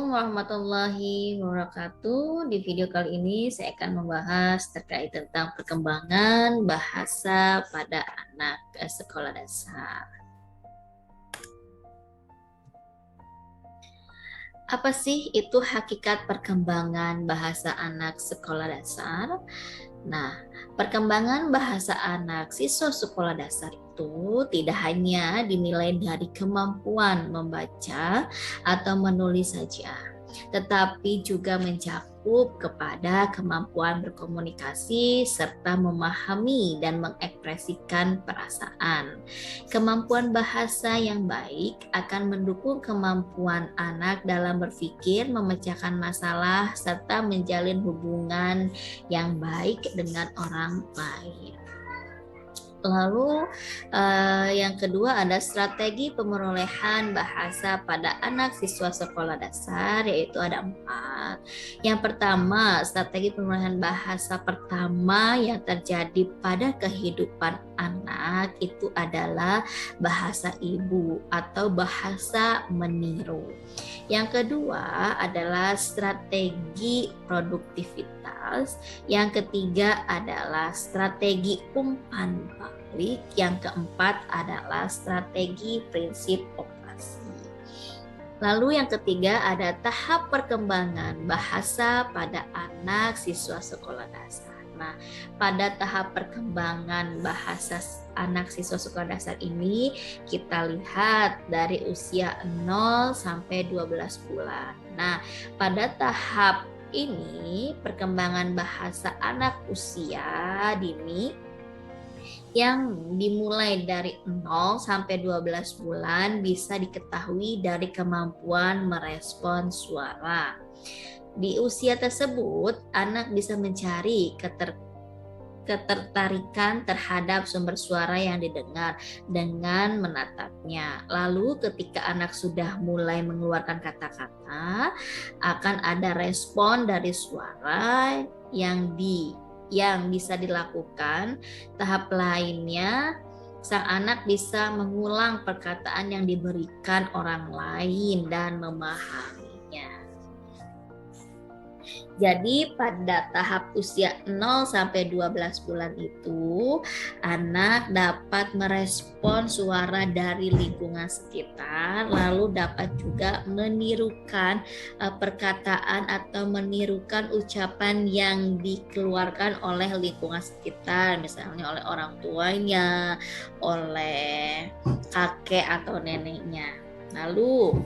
warahmatullahi wabarakatuh. Di video kali ini saya akan membahas terkait tentang perkembangan bahasa pada anak sekolah dasar. Apa sih itu hakikat perkembangan bahasa anak sekolah dasar? Nah, perkembangan bahasa anak siswa sekolah dasar itu tidak hanya dinilai dari kemampuan membaca atau menulis saja, tetapi juga mencakup kepada kemampuan berkomunikasi serta memahami dan mengekspresikan perasaan. Kemampuan bahasa yang baik akan mendukung kemampuan anak dalam berpikir, memecahkan masalah, serta menjalin hubungan yang baik dengan orang lain. Lalu yang kedua ada strategi pemerolehan bahasa pada anak siswa sekolah dasar, yaitu ada 4. Yang pertama, strategi pemerolehan bahasa pertama yang terjadi pada kehidupan anak itu adalah bahasa ibu atau bahasa meniru. Yang kedua adalah strategi produktivitas. Yang ketiga adalah strategi umpan balik. Yang keempat adalah strategi prinsip operasi. Lalu yang ketiga ada tahap perkembangan bahasa pada anak siswa sekolah dasar. Nah, pada tahap perkembangan bahasa anak siswa sekolah dasar ini kita lihat dari usia 0 sampai 12 bulan. Nah, pada tahap ini perkembangan bahasa anak usia dini yang dimulai dari 0 sampai 12 bulan bisa diketahui dari kemampuan merespon suara. Di usia tersebut, anak bisa mencari ketertarikan terhadap sumber suara yang didengar dengan menatapnya. Lalu ketika anak sudah mulai mengeluarkan kata-kata, akan ada respon dari suara yang bisa dilakukan. Tahap lainnya, sang anak bisa mengulang perkataan yang diberikan orang lain dan memahaminya. Jadi pada tahap usia 0 sampai 12 bulan itu, anak dapat merespon suara dari lingkungan sekitar, lalu dapat juga menirukan perkataan atau menirukan ucapan yang dikeluarkan oleh lingkungan sekitar, misalnya oleh orang tuanya, oleh kakek atau neneknya. Lalu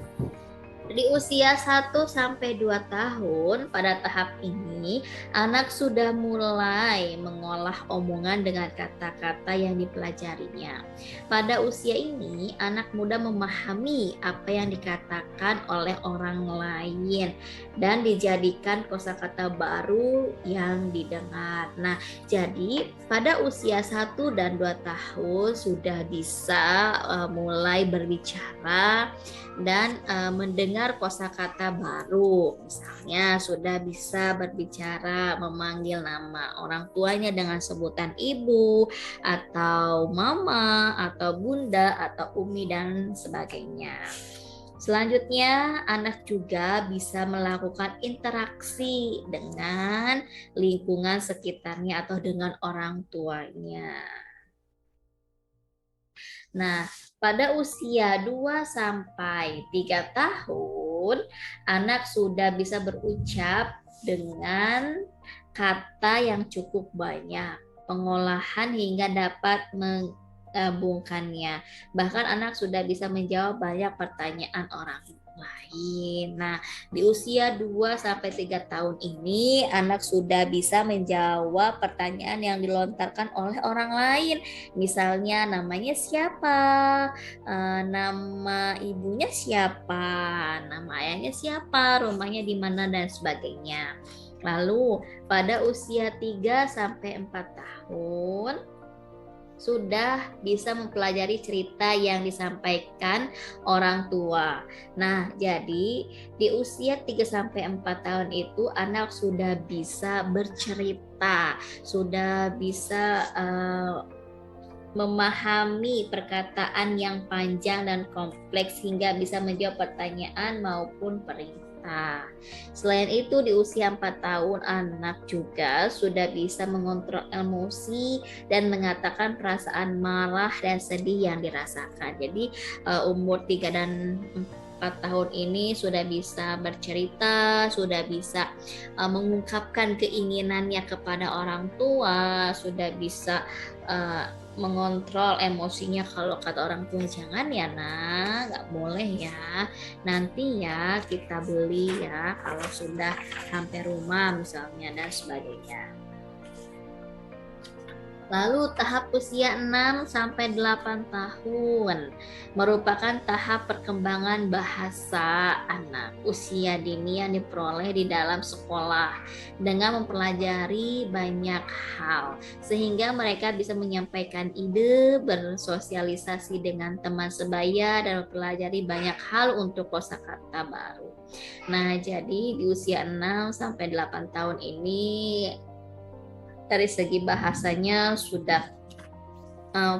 di usia 1 sampai 2 tahun, pada tahap ini anak sudah mulai mengolah omongan dengan kata-kata yang dipelajarinya. Pada usia ini, anak mudah memahami apa yang dikatakan oleh orang lain dan dijadikan kosakata baru yang didengar. Nah, jadi pada usia 1 dan 2 tahun sudah bisa mulai berbicara dan mendengar kosakata baru. Misalnya sudah bisa berbicara memanggil nama orang tuanya dengan sebutan ibu atau mama atau bunda atau umi dan sebagainya. Selanjutnya, anak juga bisa melakukan interaksi dengan lingkungan sekitarnya atau dengan orang tuanya. Nah, pada usia 2 sampai 3 tahun, anak sudah bisa berucap dengan kata yang cukup banyak, pengolahan hingga dapat menggabungkannya. Bahkan anak sudah bisa menjawab banyak pertanyaan orang lain. Nah, di usia 2 sampai 3 tahun ini anak sudah bisa menjawab pertanyaan yang dilontarkan oleh orang lain. Misalnya namanya siapa, nama ibunya siapa, nama ayahnya siapa, rumahnya di mana dan sebagainya. Lalu pada usia 3 sampai 4 tahun sudah bisa mempelajari cerita yang disampaikan orang tua. Nah, jadi di usia 3 sampai 4 tahun itu anak sudah bisa bercerita, sudah bisa memahami perkataan yang panjang dan kompleks hingga bisa menjawab pertanyaan maupun perintah. kata. Selain itu, di usia 4 tahun anak juga sudah bisa mengontrol emosi dan mengatakan perasaan marah dan sedih yang dirasakan. Jadi umur 3 dan 4 tahun ini sudah bisa bercerita, sudah bisa mengungkapkan keinginannya kepada orang tua, sudah bisa mengontrol emosinya. Kalau kata orang tua, jangan ya nak, nggak boleh ya, nanti ya kita beli ya kalau sudah sampai rumah misalnya, dan sebagainya. Lalu tahap usia 6 sampai 8 tahun merupakan tahap perkembangan bahasa anak. Usia dini yang diperoleh di dalam sekolah dengan mempelajari banyak hal sehingga mereka bisa menyampaikan ide, bersosialisasi dengan teman sebaya dan mempelajari banyak hal untuk kosakata baru. Nah, jadi di usia 6 sampai 8 tahun ini dari segi bahasanya sudah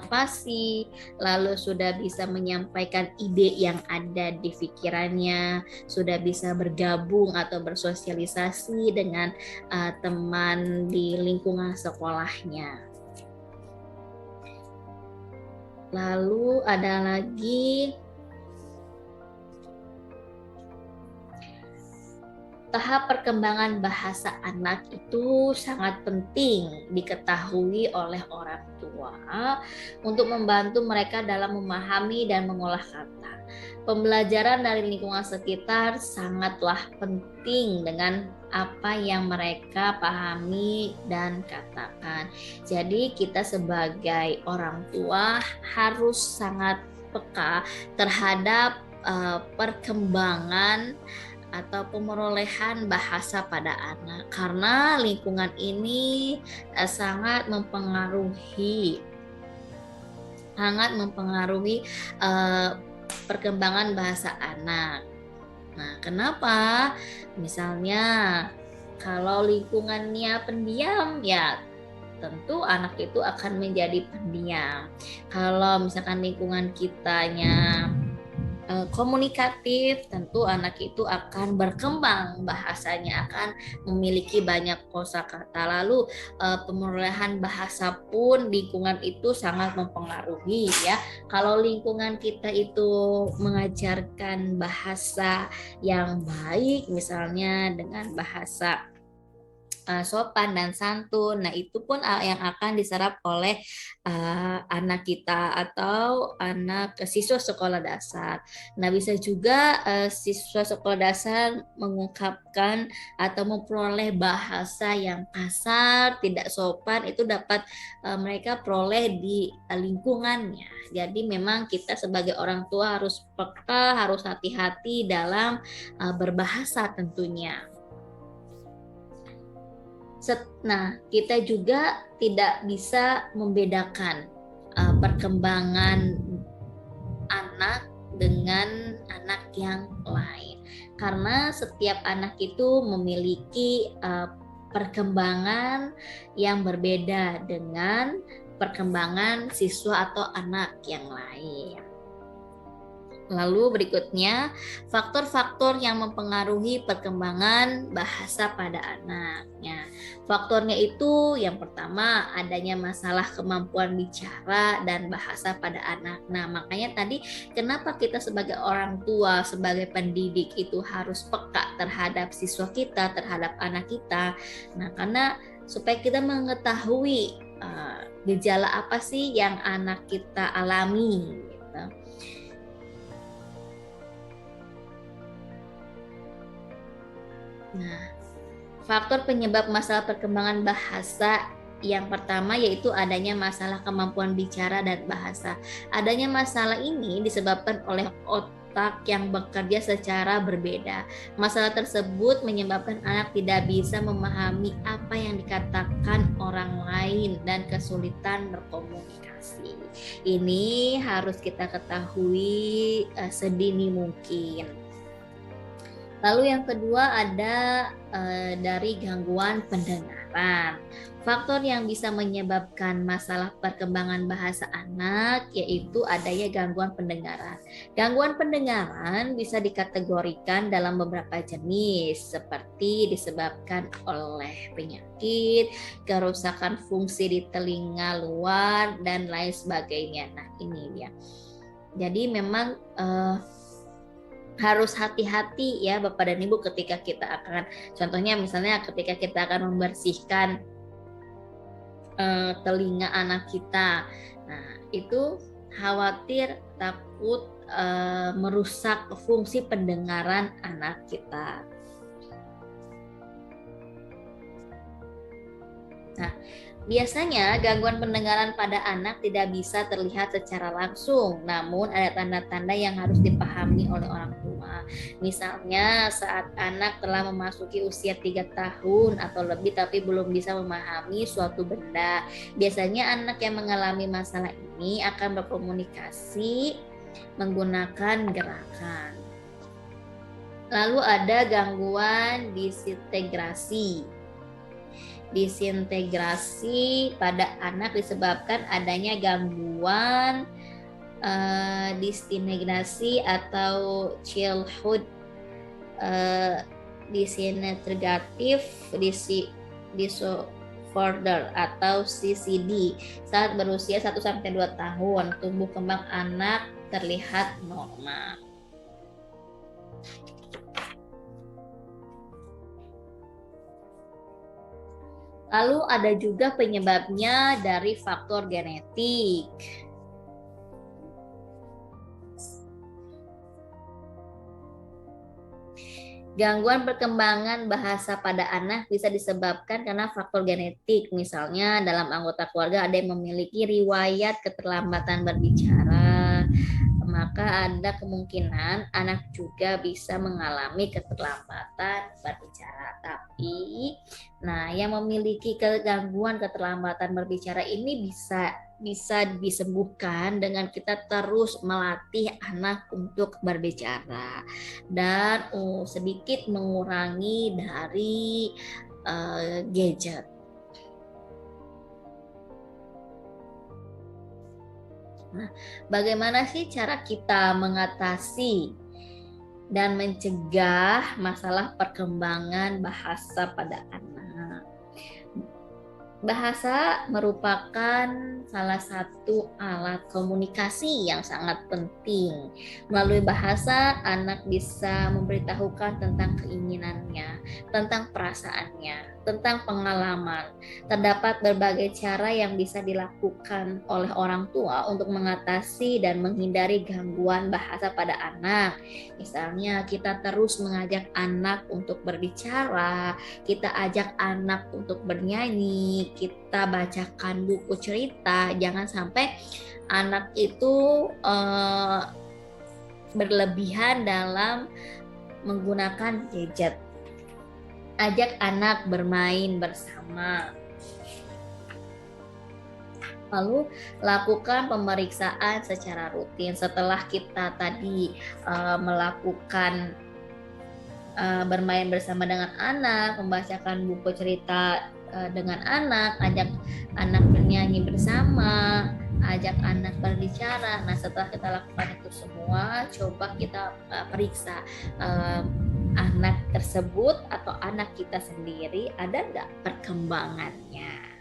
fasih, lalu sudah bisa menyampaikan ide yang ada di pikirannya, sudah bisa bergabung atau bersosialisasi dengan teman di lingkungan sekolahnya. Lalu ada lagi tahap perkembangan bahasa anak itu sangat penting diketahui oleh orang tua untuk membantu mereka dalam memahami dan mengolah kata. Pembelajaran dari lingkungan sekitar sangatlah penting dengan apa yang mereka pahami dan katakan. Jadi kita sebagai orang tua harus sangat peka terhadap perkembangan atau pemerolehan bahasa pada anak, karena lingkungan ini sangat mempengaruhi perkembangan bahasa anak. Nah, kenapa? Misalnya kalau lingkungannya pendiam, ya tentu anak itu akan menjadi pendiam. Kalau misalkan lingkungan kitanya komunikatif, tentu anak itu akan berkembang bahasanya, akan memiliki banyak kosakata. Lalu pemerolehan bahasa pun lingkungan itu sangat mempengaruhi ya. Kalau lingkungan kita itu mengajarkan bahasa yang baik, misalnya dengan bahasa sopan dan santun, nah itu pun yang akan diserap oleh anak kita atau anak siswa sekolah dasar. Nah, bisa juga siswa sekolah dasar mengungkapkan atau memperoleh bahasa yang kasar, tidak sopan, itu dapat mereka peroleh di lingkungannya. Jadi memang kita sebagai orang tua harus peka, harus hati-hati dalam berbahasa tentunya. Nah, kita juga tidak bisa membedakan perkembangan anak dengan anak yang lain, karena setiap anak itu memiliki perkembangan yang berbeda dengan perkembangan siswa atau anak yang lain. Lalu berikutnya, faktor-faktor yang mempengaruhi perkembangan bahasa pada anaknya. Faktornya itu yang pertama, adanya masalah kemampuan bicara dan bahasa pada anak. Nah, makanya tadi kenapa kita sebagai orang tua, sebagai pendidik itu harus peka terhadap siswa kita, terhadap anak kita. Nah, karena supaya kita mengetahui gejala apa sih yang anak kita alami gitu. Nah, faktor penyebab masalah perkembangan bahasa yang pertama yaitu adanya masalah kemampuan bicara dan bahasa. Adanya masalah ini disebabkan oleh otak yang bekerja secara berbeda. Masalah tersebut menyebabkan anak tidak bisa memahami apa yang dikatakan orang lain dan kesulitan berkomunikasi. Ini harus kita ketahui sedini mungkin. Lalu yang kedua ada dari gangguan pendengar. pendengaran. Faktor yang bisa menyebabkan masalah perkembangan bahasa anak yaitu adanya gangguan pendengaran. Gangguan pendengaran bisa dikategorikan dalam beberapa jenis seperti disebabkan oleh penyakit, kerusakan fungsi di telinga luar dan lain sebagainya. Nah, ini dia. Jadi memang harus hati-hati ya Bapak dan Ibu ketika kita akan, contohnya misalnya ketika kita akan membersihkan telinga anak kita. Nah, itu khawatir takut merusak fungsi pendengaran anak kita. Nah, biasanya gangguan pendengaran pada anak tidak bisa terlihat secara langsung, namun ada tanda-tanda yang harus dipahami oleh orang tua. Misalnya saat anak telah memasuki usia 3 tahun atau lebih tapi belum bisa memahami suatu benda. Biasanya anak yang mengalami masalah ini akan berkomunikasi menggunakan gerakan. Lalu ada gangguan disintegrasi. Disintegrasi pada anak disebabkan adanya gangguan disintegrasi atau childhood disintegrative disorder atau CCD. Saat berusia 1-2 tahun, tumbuh kembang anak terlihat normal. Lalu ada juga penyebabnya dari faktor genetik. Gangguan perkembangan bahasa pada anak bisa disebabkan karena faktor genetik. Misalnya dalam anggota keluarga ada yang memiliki riwayat keterlambatan berbicara, maka ada kemungkinan anak juga bisa mengalami keterlambatan berbicara. Tapi, yang memiliki gangguan keterlambatan berbicara ini bisa disembuhkan dengan kita terus melatih anak untuk berbicara dan sedikit mengurangi dari gadget. Nah, bagaimana sih cara kita mengatasi dan mencegah masalah perkembangan bahasa pada anak? Bahasa merupakan salah satu alat komunikasi yang sangat penting. Melalui bahasa, anak bisa memberitahukan tentang keinginannya, tentang perasaannya, tentang pengalaman. Terdapat berbagai cara yang bisa dilakukan oleh orang tua untuk mengatasi dan menghindari gangguan bahasa pada anak. Misalnya, kita terus mengajak anak untuk berbicara, kita ajak anak untuk bernyanyi, kita bacakan buku cerita. Jangan sampai anak itu berlebihan dalam menggunakan gadget. Ajak anak bermain bersama. Lalu lakukan pemeriksaan secara rutin. Setelah kita tadi melakukan bermain bersama dengan anak, membacakan buku cerita dengan anak, ajak anak bernyanyi bersama, ajak anak berbicara. Nah, setelah kita lakukan itu semua, coba kita periksa anak tersebut atau anak kita sendiri ada nggak perkembangannya.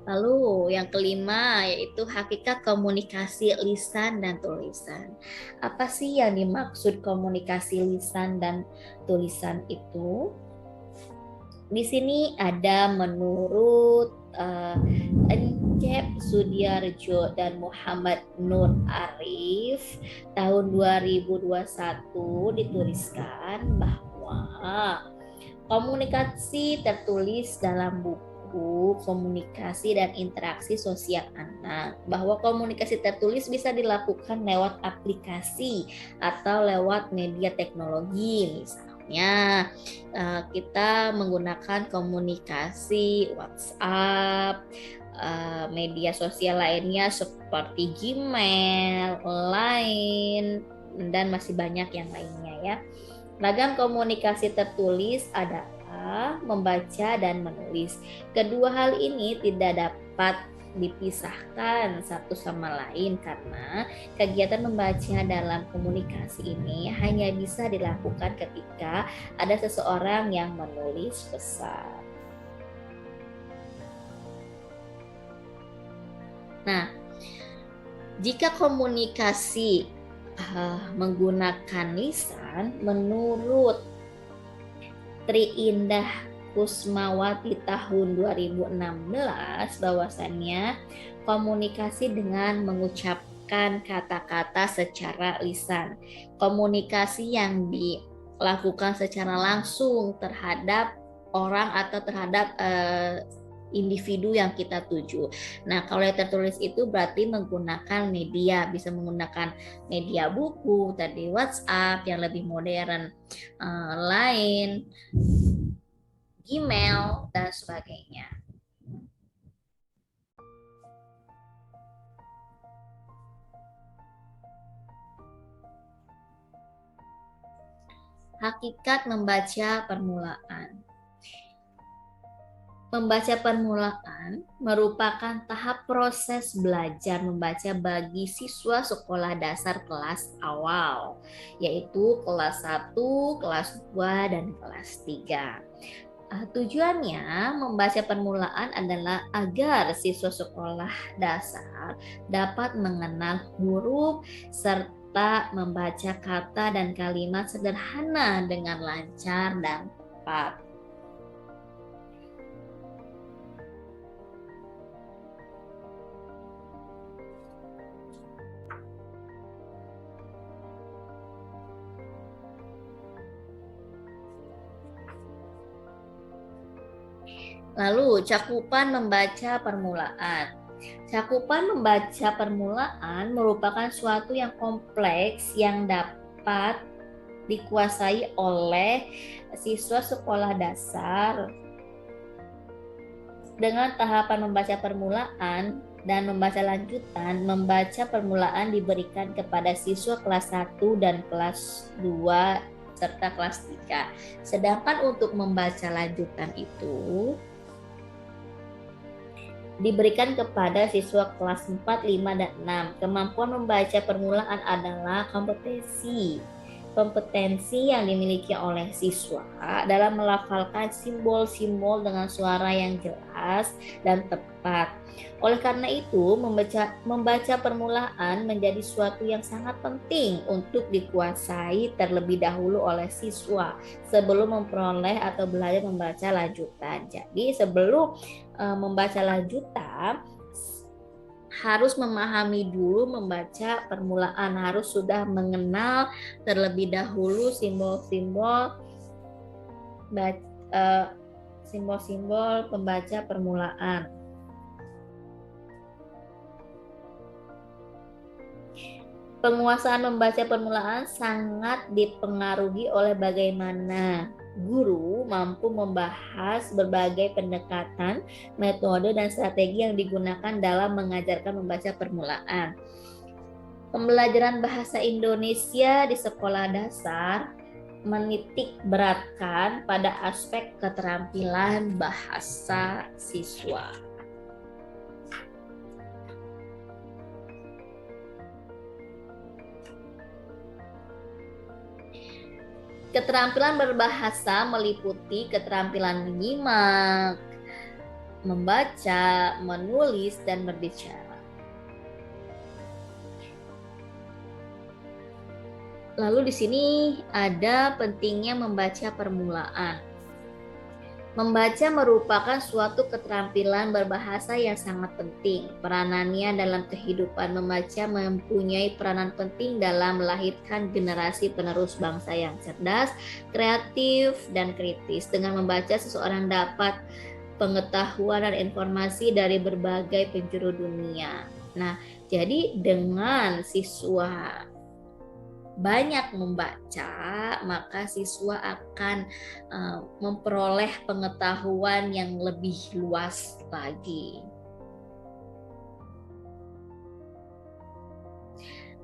Lalu yang kelima yaitu hakikat komunikasi lisan dan tulisan. Apa sih yang dimaksud komunikasi lisan dan tulisan itu? Di sini ada menurut Encep Sudiarjo dan Muhammad Nur Arif tahun 2021 dituliskan bahwa komunikasi tertulis dalam buku komunikasi dan interaksi sosial anak, bahwa komunikasi tertulis bisa dilakukan lewat aplikasi atau lewat media teknologi. Misalnya kita menggunakan komunikasi WhatsApp, media sosial lainnya seperti Gmail, Line, dan masih banyak yang lainnya ya. Ragam komunikasi tertulis adalah membaca dan menulis. Kedua hal ini tidak dapat dipisahkan satu sama lain karena kegiatan membaca dalam komunikasi ini hanya bisa dilakukan ketika ada seseorang yang menulis pesan. Nah, jika komunikasi menggunakan lisan, menurut Tri Indah Kusmawati tahun 2016 bahwasannya komunikasi dengan mengucapkan kata-kata secara lisan. Komunikasi yang dilakukan secara langsung terhadap orang atau terhadap individu yang kita tuju. Nah, kalau yang tertulis itu berarti menggunakan media, bisa menggunakan media buku, tadi WhatsApp yang lebih modern, Line, Gmail, dan sebagainya. Hakikat membaca permulaan. Membaca permulaan merupakan tahap proses belajar membaca bagi siswa sekolah dasar kelas awal, yaitu kelas 1, kelas 2, dan kelas 3. Tujuannya membaca permulaan adalah agar siswa sekolah dasar dapat mengenal huruf serta membaca kata dan kalimat sederhana dengan lancar dan tepat. Lalu, cakupan membaca permulaan. Cakupan membaca permulaan merupakan suatu yang kompleks yang dapat dikuasai oleh siswa sekolah dasar dengan tahapan membaca permulaan dan membaca lanjutan. Membaca permulaan diberikan kepada siswa kelas 1 dan kelas 2 serta kelas 3. Sedangkan untuk membaca lanjutan itu diberikan kepada siswa kelas 4, 5, dan 6. Kemampuan membaca permulaan adalah kompetensi yang dimiliki oleh siswa dalam melafalkan simbol-simbol dengan suara yang jelas dan tepat. Oleh karena itu, membaca permulaan menjadi suatu yang sangat penting untuk dikuasai terlebih dahulu oleh siswa sebelum memperoleh atau belajar membaca lanjutan. Jadi, sebelum membaca lanjutan harus memahami dulu membaca permulaan, harus sudah mengenal terlebih dahulu simbol-simbol pembaca permulaan. Penguasaan membaca permulaan sangat dipengaruhi oleh bagaimana guru mampu membahas berbagai pendekatan, metode, dan strategi yang digunakan dalam mengajarkan membaca permulaan. Pembelajaran bahasa Indonesia di sekolah dasar menitik beratkan pada aspek keterampilan bahasa siswa. Keterampilan berbahasa meliputi keterampilan menyimak, membaca, menulis, dan berbicara. Lalu di sini ada pentingnya membaca permulaan. Membaca merupakan suatu keterampilan berbahasa yang sangat penting. Peranannya dalam kehidupan membaca mempunyai peranan penting dalam melahirkan generasi penerus bangsa yang cerdas, kreatif, dan kritis. Dengan membaca, seseorang dapat pengetahuan dan informasi dari berbagai penjuru dunia. Nah, jadi dengan siswa banyak membaca, maka siswa akan memperoleh pengetahuan yang lebih luas lagi.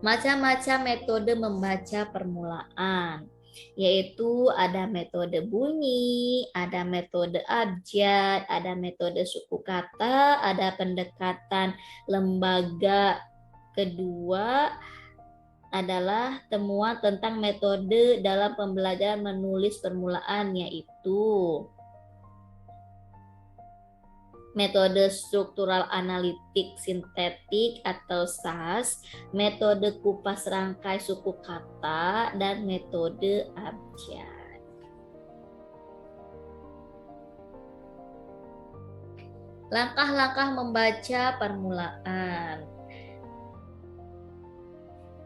Macam-macam metode membaca permulaan. yaitu ada metode bunyi, ada metode abjad, ada metode suku kata, ada pendekatan lembaga. Kedua adalah temuan tentang metode dalam pembelajaran menulis permulaan, yaitu metode struktural analitik sintetik atau SAS, metode kupas rangkai suku kata, dan metode abjad. Langkah-langkah membaca permulaan.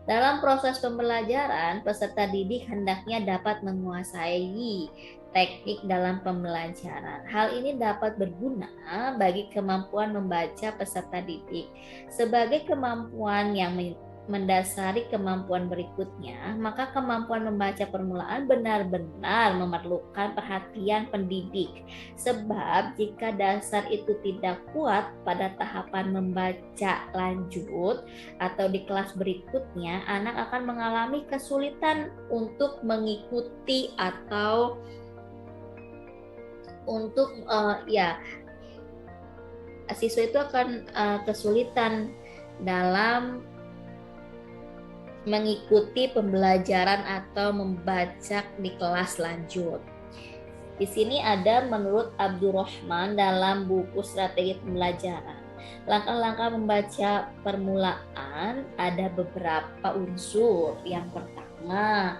Dalam proses pembelajaran, peserta didik hendaknya dapat menguasai teknik dalam pembelajaran. Hal ini dapat berguna bagi kemampuan membaca peserta didik. Sebagai kemampuan yang mendasari kemampuan berikutnya, maka kemampuan membaca permulaan benar-benar memerlukan perhatian pendidik. Sebab jika dasar itu tidak kuat pada tahapan membaca lanjut atau di kelas berikutnya, anak akan mengalami kesulitan untuk mengikuti atau untuk siswa itu akan kesulitan dalam mengikuti pembelajaran atau membaca di kelas lanjut. Di sini ada menurut Abdurrahman dalam buku Strategi Pembelajaran. Langkah-langkah membaca permulaan ada beberapa unsur. Yang pertama,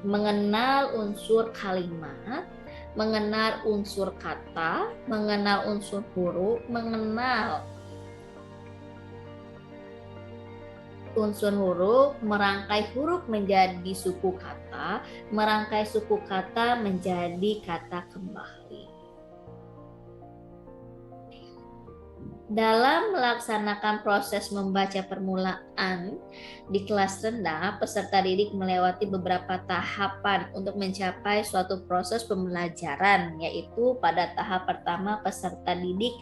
mengenal unsur kalimat, mengenal unsur kata, mengenal unsur huruf, mengenal unsur huruf, merangkai huruf menjadi suku kata, merangkai suku kata menjadi kata kembali. Dalam melaksanakan proses membaca permulaan di kelas rendah, peserta didik melewati beberapa tahapan untuk mencapai suatu proses pembelajaran, yaitu pada tahap pertama peserta didik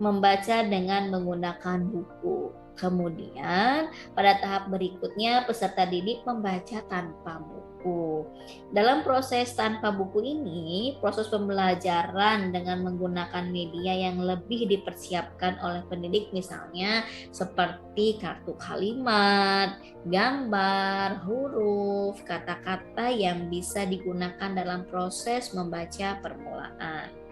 membaca dengan menggunakan buku. Kemudian pada tahap berikutnya peserta didik membaca tanpa buku. Dalam proses tanpa buku ini, proses pembelajaran dengan menggunakan media yang lebih dipersiapkan oleh pendidik, misalnya seperti kartu kalimat, gambar, huruf, kata-kata yang bisa digunakan dalam proses membaca permulaan.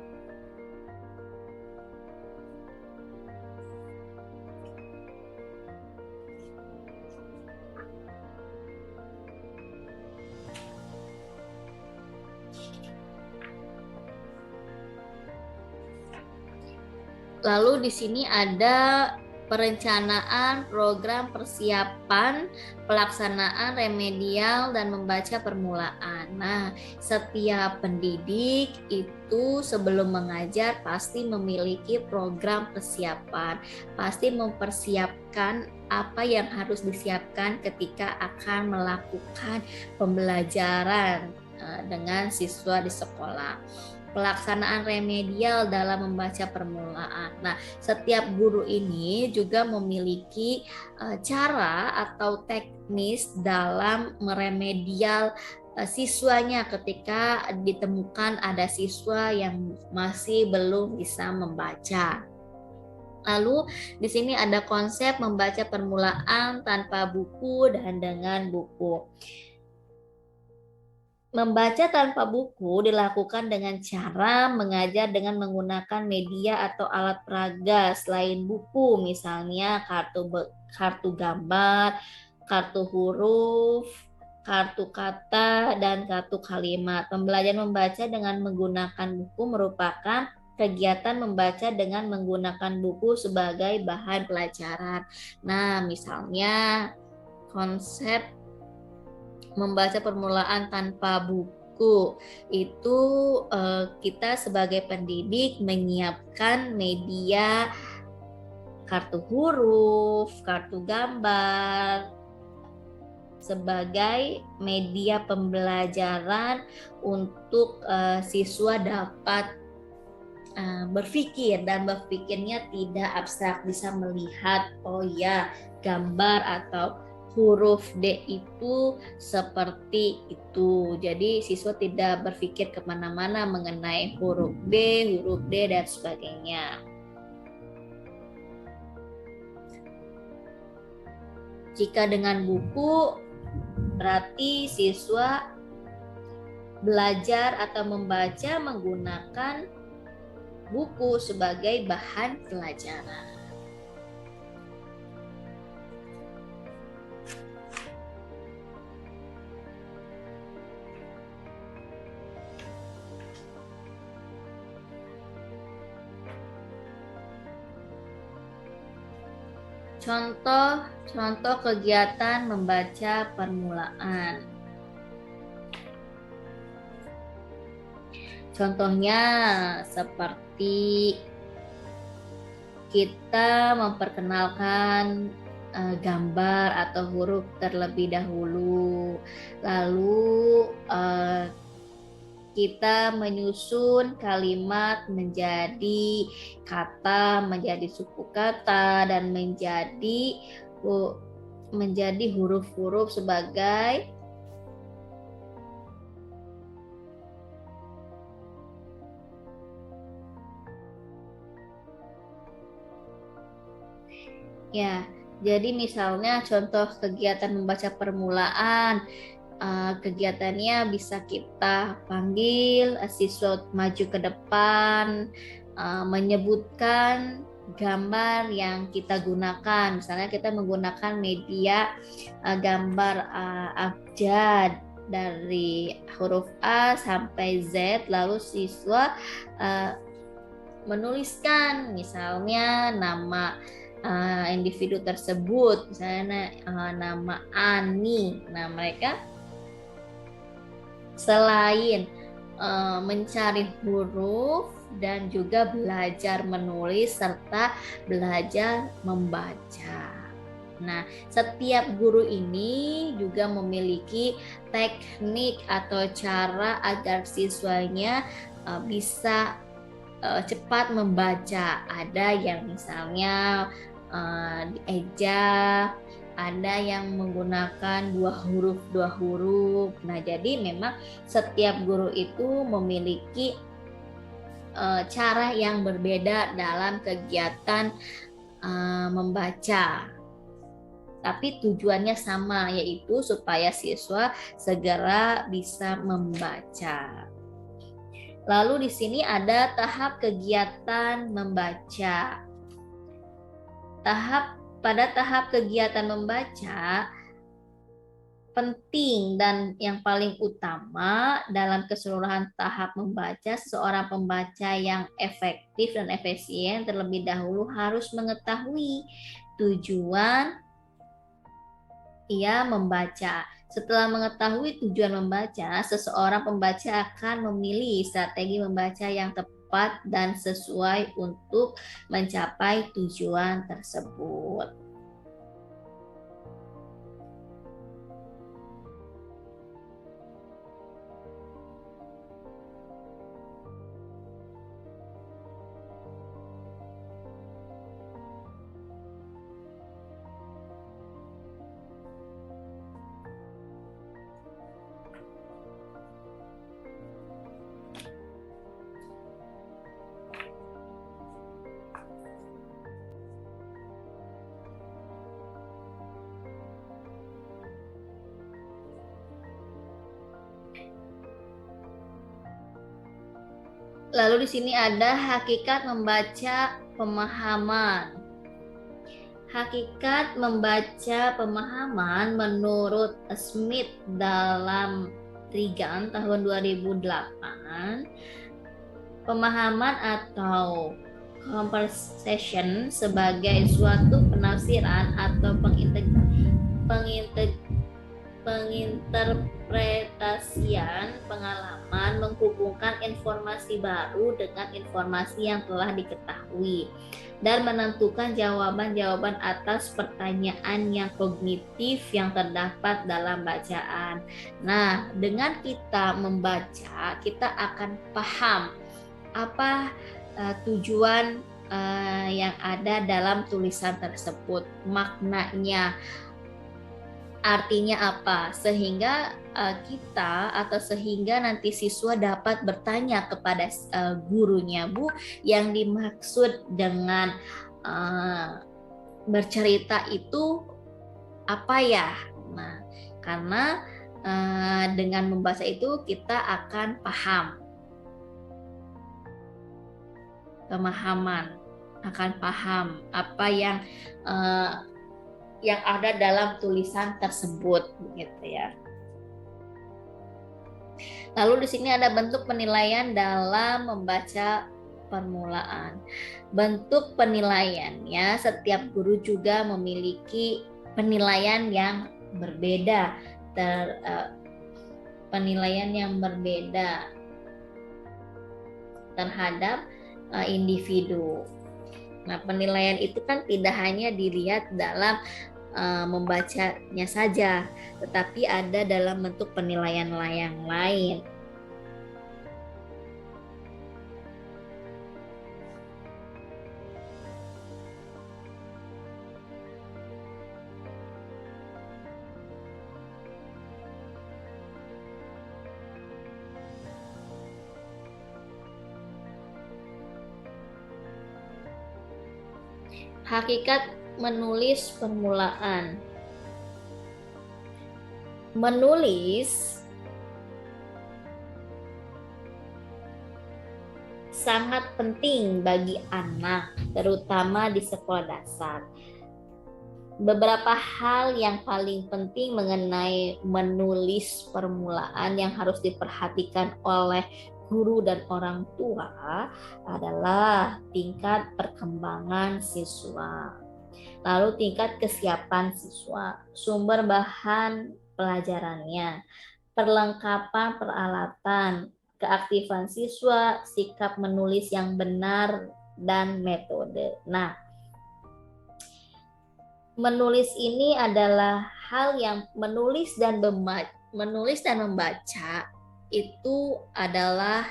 Lalu di sini ada perencanaan program persiapan pelaksanaan remedial dan membaca permulaan. Nah, setiap pendidik itu sebelum mengajar pasti memiliki program persiapan, pasti mempersiapkan apa yang harus disiapkan ketika akan melakukan pembelajaran dengan siswa di sekolah. Pelaksanaan remedial dalam membaca permulaan. Nah, setiap guru ini juga memiliki cara atau teknis dalam meremedial siswanya ketika ditemukan ada siswa yang masih belum bisa membaca. Lalu di sini ada konsep membaca permulaan tanpa buku dan dengan buku. Membaca tanpa buku dilakukan dengan cara mengajar dengan menggunakan media atau alat peraga selain buku, misalnya kartu gambar, kartu huruf, kartu kata, dan kartu kalimat. Pembelajaran membaca dengan menggunakan buku merupakan kegiatan membaca dengan menggunakan buku sebagai bahan pelajaran. Nah, misalnya konsep membaca permulaan tanpa buku itu kita sebagai pendidik menyiapkan media kartu huruf, kartu gambar sebagai media pembelajaran untuk siswa dapat berpikir, dan berpikirnya tidak abstrak, bisa melihat oh ya gambar atau huruf D itu seperti itu. Jadi siswa tidak berpikir kemana-mana mengenai huruf D dan sebagainya. Jika dengan buku, berarti siswa belajar atau membaca menggunakan buku sebagai bahan pelajaran. Contoh kegiatan membaca permulaan. Contohnya seperti kita memperkenalkan gambar atau huruf terlebih dahulu, lalu kita menyusun kalimat menjadi kata, menjadi suku kata, dan menjadi huruf-huruf sebagai ya. Jadi misalnya contoh kegiatan membaca permulaan, kegiatannya bisa kita panggil siswa maju ke depan, menyebutkan gambar yang kita gunakan. Misalnya kita menggunakan media gambar abjad dari huruf A sampai Z, lalu siswa menuliskan misalnya nama individu tersebut, misalnya nama Ani. Nah, mereka selain mencari huruf dan juga belajar menulis serta belajar membaca. Nah, setiap guru ini juga memiliki teknik atau cara agar siswanya bisa cepat membaca. Ada yang misalnya dieja, ada yang menggunakan dua huruf. Nah, jadi memang setiap guru itu memiliki cara yang berbeda dalam kegiatan membaca. Tapi tujuannya sama, yaitu supaya siswa segera bisa membaca. Lalu di sini ada tahap kegiatan membaca. Pada tahap kegiatan membaca, penting dan yang paling utama dalam keseluruhan tahap membaca, seorang pembaca yang efektif dan efisien terlebih dahulu harus mengetahui tujuan ia membaca. Setelah mengetahui tujuan membaca, seseorang pembaca akan memilih strategi membaca yang tepat dan sesuai untuk mencapai tujuan tersebut. Lalu di sini ada hakikat membaca pemahaman. Hakikat membaca pemahaman menurut Smith dalam Trigan tahun 2008, pemahaman atau comprehension sebagai suatu penafsiran atau penginterpretasian pengalaman, menghubungkan informasi baru dengan informasi yang telah diketahui dan menentukan jawaban-jawaban atas pertanyaan yang kognitif yang terdapat dalam bacaan. Nah, dengan kita membaca, kita akan paham apa tujuan yang ada dalam tulisan tersebut, maknanya. Artinya apa? Sehingga sehingga nanti siswa dapat bertanya kepada gurunya, Bu, yang dimaksud dengan bercerita itu apa ya? Nah, karena dengan membaca itu kita akan akan paham apa yang ada dalam tulisan tersebut, gitu ya. Lalu di sini ada bentuk penilaian dalam membaca permulaan. Bentuk penilaiannya, setiap guru juga memiliki penilaian yang berbeda, terhadap individu. Nah, penilaian itu kan tidak hanya dilihat dalam membacanya saja, tetapi ada dalam bentuk penilaian yang lain. Hakikat menulis permulaan. Menulis sangat penting bagi anak, terutama di sekolah dasar. Beberapa hal yang paling penting mengenai menulis permulaan yang harus diperhatikan oleh guru dan orang tua adalah tingkat perkembangan siswa, lalu tingkat kesiapan siswa, sumber bahan pelajarannya, perlengkapan peralatan, keaktifan siswa, sikap menulis yang benar, dan metode. Nah, menulis ini adalah hal yang menulis dan membaca itu adalah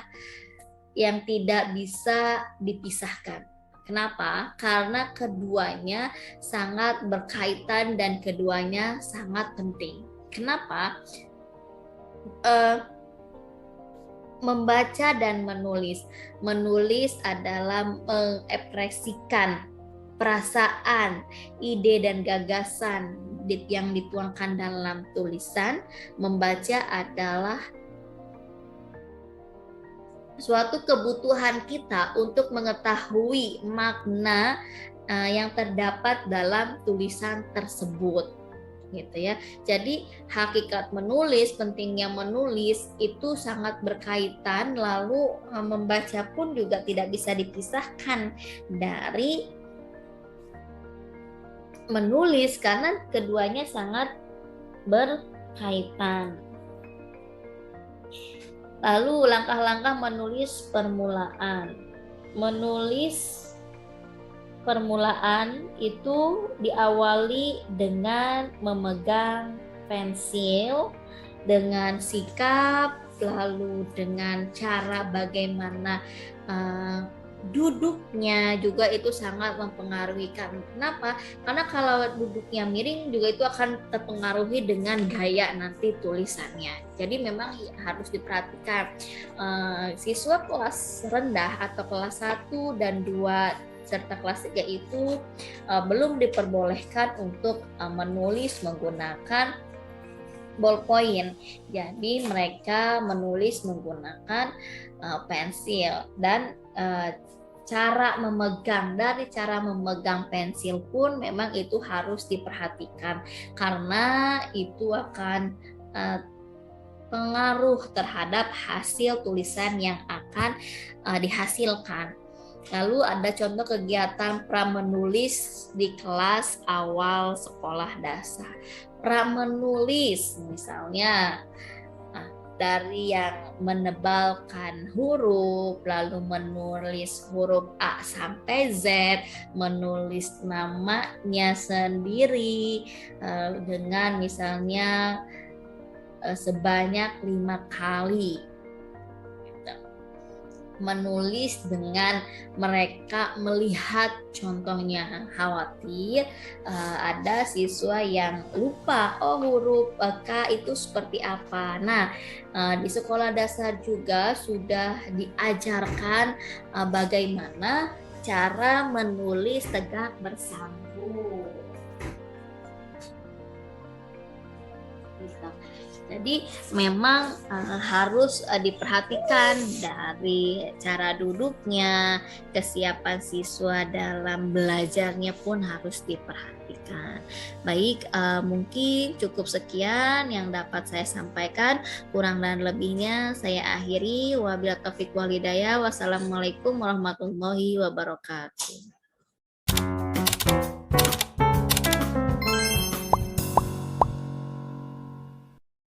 yang tidak bisa dipisahkan. Kenapa? Karena keduanya sangat berkaitan dan keduanya sangat penting. Kenapa? Membaca dan menulis. Menulis adalah mengekspresikan perasaan, ide dan gagasan yang dituangkan dalam tulisan. Membaca adalah suatu kebutuhan kita untuk mengetahui makna yang terdapat dalam tulisan tersebut, gitu ya. Jadi hakikat menulis, pentingnya menulis itu sangat berkaitan, lalu membaca pun juga tidak bisa dipisahkan dari menulis karena keduanya sangat berkaitan. Lalu langkah-langkah menulis permulaan. Menulis permulaan itu diawali dengan memegang pensil, dengan sikap, lalu dengan cara bagaimana duduknya juga itu sangat mempengaruhi. Kenapa? Karena kalau duduknya miring juga itu akan terpengaruhi dengan gaya nanti tulisannya. Jadi memang harus diperhatikan siswa kelas rendah atau kelas 1 dan 2 serta kelas 3 itu belum diperbolehkan untuk menulis menggunakan ballpoint. Jadi mereka menulis menggunakan pensil, dan cara memegang pensil pun memang itu harus diperhatikan karena itu akan pengaruh terhadap hasil tulisan yang akan dihasilkan. Lalu ada contoh kegiatan pramenulis di kelas awal sekolah dasar. Pramenulis misalnya dari yang menebalkan huruf, lalu menulis huruf A sampai Z, menulis namanya sendiri dengan misalnya sebanyak 5 kali. menulis dengan mereka melihat contohnya. Khawatir ada siswa yang lupa, oh huruf K itu seperti apa. Nah, di sekolah dasar juga sudah diajarkan bagaimana cara menulis tegak bersambung. Jadi memang harus diperhatikan dari cara duduknya, kesiapan siswa dalam belajarnya pun harus diperhatikan. Baik, mungkin cukup sekian yang dapat saya sampaikan. Kurang dan lebihnya saya akhiri. Wabillahi taufiq wal hidayah. Wassalamualaikum warahmatullahi wabarakatuh.